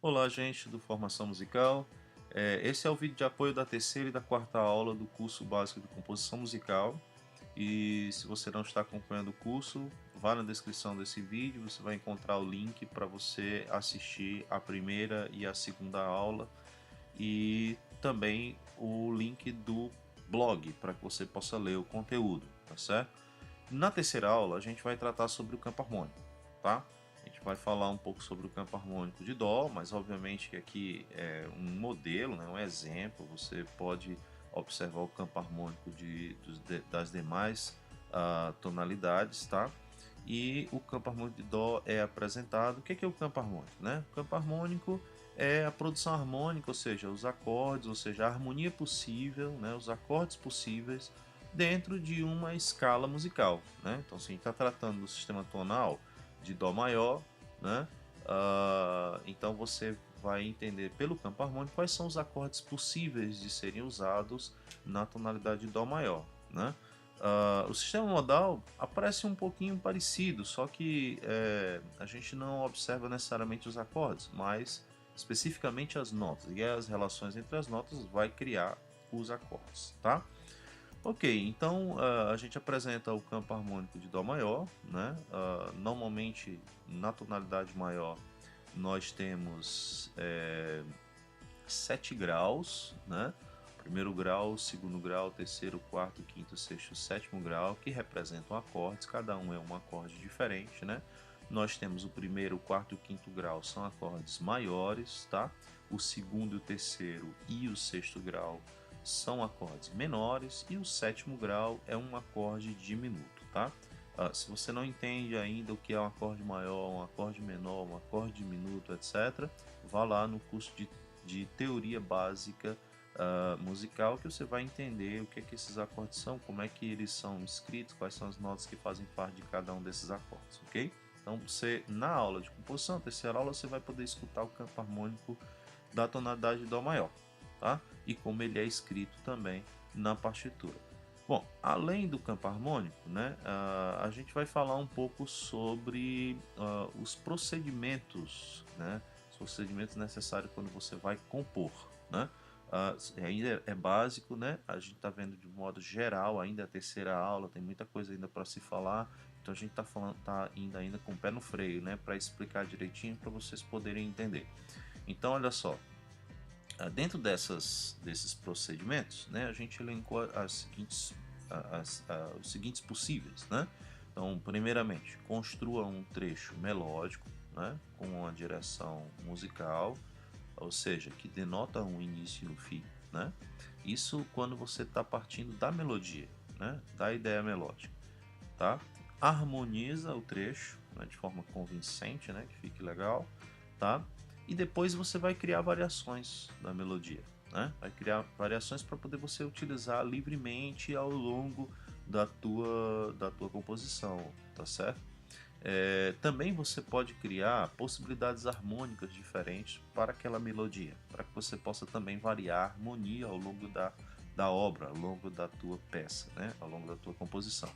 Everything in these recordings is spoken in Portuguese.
Olá, gente do Formação Musical. Esse é o vídeo de apoio da terceira e da quarta aula do curso básico de composição musical. E se você não está acompanhando o curso, vá na descrição desse vídeo, você vai encontrar o link para você assistir a primeira e a segunda aula e também o link do blog para que você possa ler o conteúdo, tá certo? Na terceira aula a gente vai tratar sobre o campo harmônico, tá? A gente vai falar um pouco sobre o campo harmônico de Dó, mas obviamente que aqui é um modelo, né, um exemplo. Você pode observar o campo harmônico das demais tonalidades, tá? E o campo harmônico de Dó é apresentado. O que é o campo harmônico, né? O campo harmônico é a produção harmônica, ou seja, os acordes, ou seja, a harmonia possível, né, os acordes possíveis dentro de uma escala musical, né? Então, se a gente está tratando do sistema tonal de Dó maior, né? Então você vai entender pelo campo harmônico quais são os acordes possíveis de serem usados na tonalidade de Dó maior, né? O sistema modal aparece um pouquinho parecido, só que a gente não observa necessariamente os acordes, mas especificamente as notas, e as relações entre as notas vai criar os acordes, tá? Ok, então a gente apresenta o campo harmônico de Dó maior, né? Normalmente na tonalidade maior nós temos 7 graus, né? Primeiro grau, segundo grau, terceiro, quarto, quinto, sexto, sétimo grau, que representam acordes, cada um é um acorde diferente, né? Nós temos o primeiro, o quarto e o quinto grau são acordes maiores, tá? O segundo, o terceiro e o sexto grau são acordes menores e o sétimo grau é um acorde diminuto, tá? Se você não entende ainda o que é um acorde maior, um acorde menor, um acorde diminuto, etc., vá lá no curso de teoria básica musical, que você vai entender o que é que esses acordes são, como é que eles são escritos, quais são as notas que fazem parte de cada um desses acordes, ok? Então você, na aula de composição, terceira aula, você vai poder escutar o campo harmônico da tonalidade de Dó maior, tá? E como ele é escrito também na partitura. Bom, além do campo harmônico, né, a gente vai falar um pouco sobre os procedimentos, né, os procedimentos necessários quando você vai compor, né. Ainda é básico, né, a gente está vendo de modo geral, ainda é a terceira aula, tem muita coisa ainda para se falar, então a gente está falando, tá indo ainda com o pé no freio, né, para explicar direitinho para vocês poderem entender. Então, olha só, dentro desses procedimentos, né, a gente elencou os seguintes possíveis, né? Então, primeiramente, construa um trecho melódico, né, com uma direção musical, ou seja, que denota um início e um fim, né? Isso quando você está partindo da melodia, né, da ideia melódica, tá? Harmoniza o trecho, né, de forma convincente, né, que fique legal, tá? E depois você vai criar variações da melodia, né? Vai criar variações para poder você utilizar livremente ao longo da tua composição, tá certo? Também você pode criar possibilidades harmônicas diferentes para aquela melodia, para que você possa também variar a harmonia ao longo da obra, ao longo da tua peça, né? Ao longo da tua composição.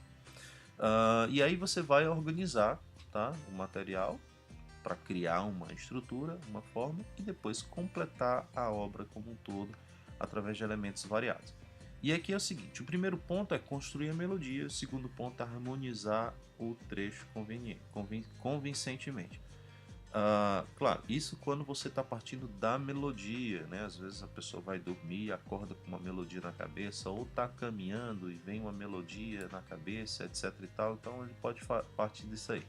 E aí você vai organizar, tá, o material para criar uma estrutura, uma forma e depois completar a obra como um todo através de elementos variados. E aqui é o seguinte: o primeiro ponto é construir a melodia, o segundo ponto é harmonizar o trecho convincentemente. Claro, isso quando você está partindo da melodia, né? Às vezes a pessoa vai dormir e acorda com uma melodia na cabeça, ou está caminhando e vem uma melodia na cabeça, etc e tal, então ele pode partir disso aí.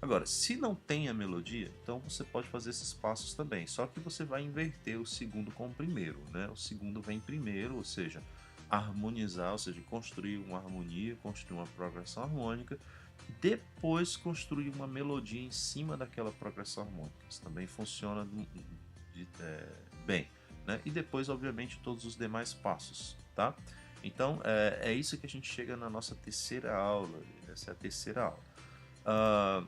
Agora, se não tem a melodia, então você pode fazer esses passos também, só que você vai inverter o segundo com o primeiro, né? O segundo vem primeiro, ou seja, harmonizar, ou seja, construir uma harmonia, construir uma progressão harmônica, depois construir uma melodia em cima daquela progressão harmônica. Isso também funciona bem, né? E depois, obviamente, todos os demais passos, tá? Então, é isso que a gente chega na nossa terceira aula. Essa é a terceira aula.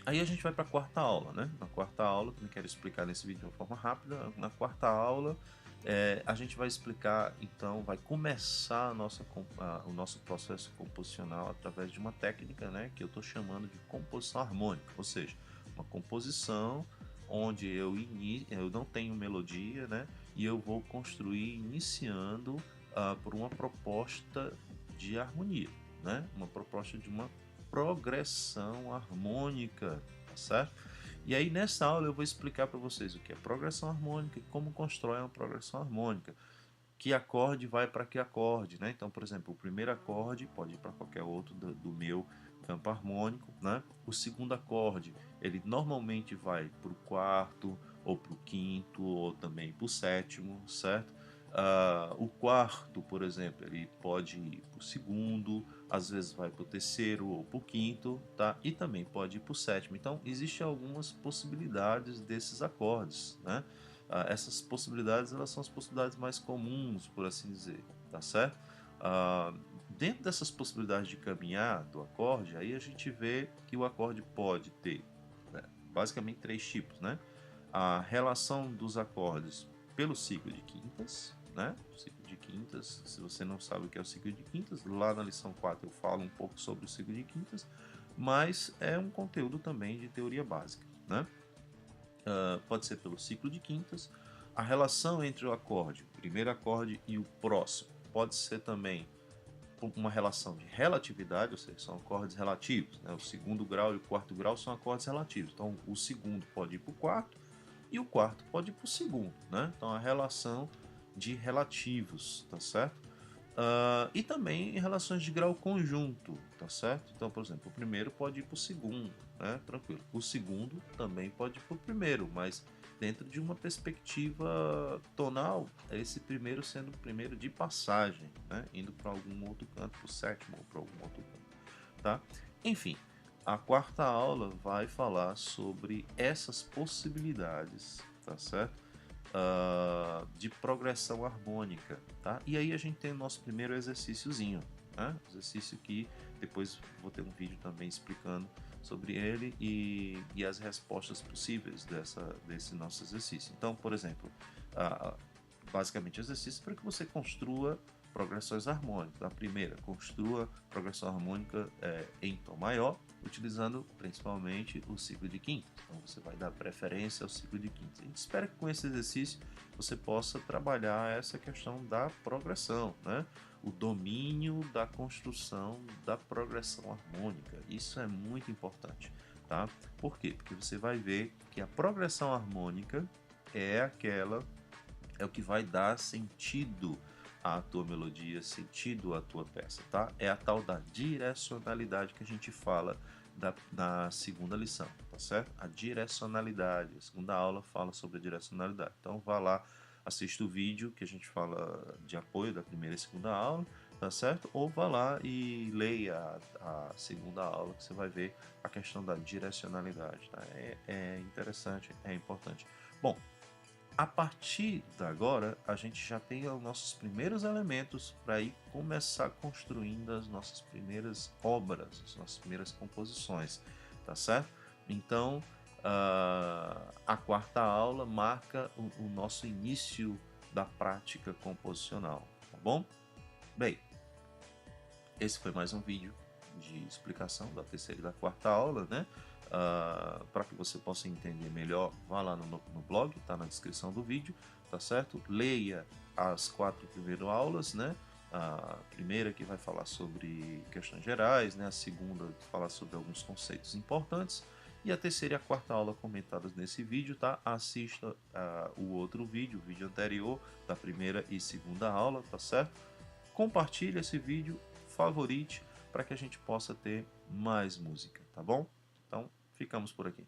Aí a gente vai para a quarta aula, né? Na quarta aula, que eu quero explicar nesse vídeo de uma forma rápida, na quarta aula a gente vai explicar, então, vai começar o nosso processo composicional através de uma técnica, né, que eu estou chamando de composição harmônica, ou seja, uma composição onde eu não tenho melodia, né? E eu vou construir iniciando por uma proposta de harmonia, né? Uma proposta de uma progressão harmônica, tá certo? E aí nessa aula eu vou explicar para vocês o que é progressão harmônica e como constrói uma progressão harmônica. Que acorde vai para que acorde, né? Então, por exemplo, o primeiro acorde pode ir para qualquer outro do meu campo harmônico, né? O segundo acorde, ele normalmente vai para o quarto, ou para o quinto, ou também para o sétimo, certo? O quarto, por exemplo, ele pode ir para o segundo, às vezes vai para o terceiro ou para o quinto, tá? E também pode ir para o sétimo. Então, existem algumas possibilidades desses acordes, né? Essas possibilidades, elas são as possibilidades mais comuns, por assim dizer, tá certo? Dentro dessas possibilidades de caminhar do acorde, aí a gente vê que o acorde pode ter, né, basicamente três tipos, né? A relação dos acordes pelo ciclo de quintas, né? O ciclo de quintas, se você não sabe o que é o ciclo de quintas, lá na lição 4 eu falo um pouco sobre o ciclo de quintas, mas é um conteúdo também de teoria básica, né? Pode ser pelo ciclo de quintas. A relação entre o primeiro acorde e o próximo, pode ser também uma relação de relatividade, ou seja, são acordes relativos, né? O segundo grau e o quarto grau são acordes relativos. Então, o segundo pode ir para o quarto e o quarto pode ir para o segundo, né? Então, a relação de relativos, tá certo? E também em relações de grau conjunto, tá certo? Então, por exemplo, o primeiro pode ir para o segundo, né? Tranquilo. O segundo também pode ir para o primeiro, mas dentro de uma perspectiva tonal, esse primeiro sendo o primeiro de passagem, né? Indo para algum outro canto, para o sétimo ou para algum outro canto, tá? Enfim, a quarta aula vai falar sobre essas possibilidades, tá certo? De progressão harmônica, tá? E aí a gente tem o nosso primeiro exercíciozinho, né? Exercício que depois vou ter um vídeo também explicando sobre ele e as respostas possíveis desse nosso exercício. Então, por exemplo, basicamente exercício para que você construa progressões harmônicas. A primeira, construa progressão harmônica em tom maior, utilizando principalmente o ciclo de quintas. Então você vai dar preferência ao ciclo de quintas. A gente espera que com esse exercício você possa trabalhar essa questão da progressão, né? O domínio da construção da progressão harmônica. Isso é muito importante, tá? Por quê? Porque você vai ver que a progressão harmônica é o que vai dar sentido à tua melodia, sentido à tua peça, tá? É a tal da direcionalidade que a gente fala na segunda lição, tá certo? A direcionalidade, a segunda aula fala sobre a direcionalidade. Então vá lá, assista o vídeo que a gente fala de apoio da primeira e segunda aula, tá certo? Ou vá lá e leia a segunda aula que você vai ver a questão da direcionalidade, tá? É interessante, é importante. Bom, a partir de agora, a gente já tem os nossos primeiros elementos para ir começar construindo as nossas primeiras obras, as nossas primeiras composições, tá certo? Então, a quarta aula marca o nosso início da prática composicional, tá bom? Bem, esse foi mais um vídeo de explicação da terceira e da quarta aula, né? Para que você possa entender melhor, vá lá no blog, tá na descrição do vídeo, tá certo? Leia as 4 primeiras aulas, né? A primeira que vai falar sobre questões gerais, né? A segunda falar sobre alguns conceitos importantes e a terceira e a quarta aula comentadas nesse vídeo, tá? Assista o outro vídeo, o vídeo anterior da primeira e segunda aula, tá certo? Compartilhe esse vídeo, favorite para que a gente possa ter mais música, tá bom? Então, ficamos por aqui.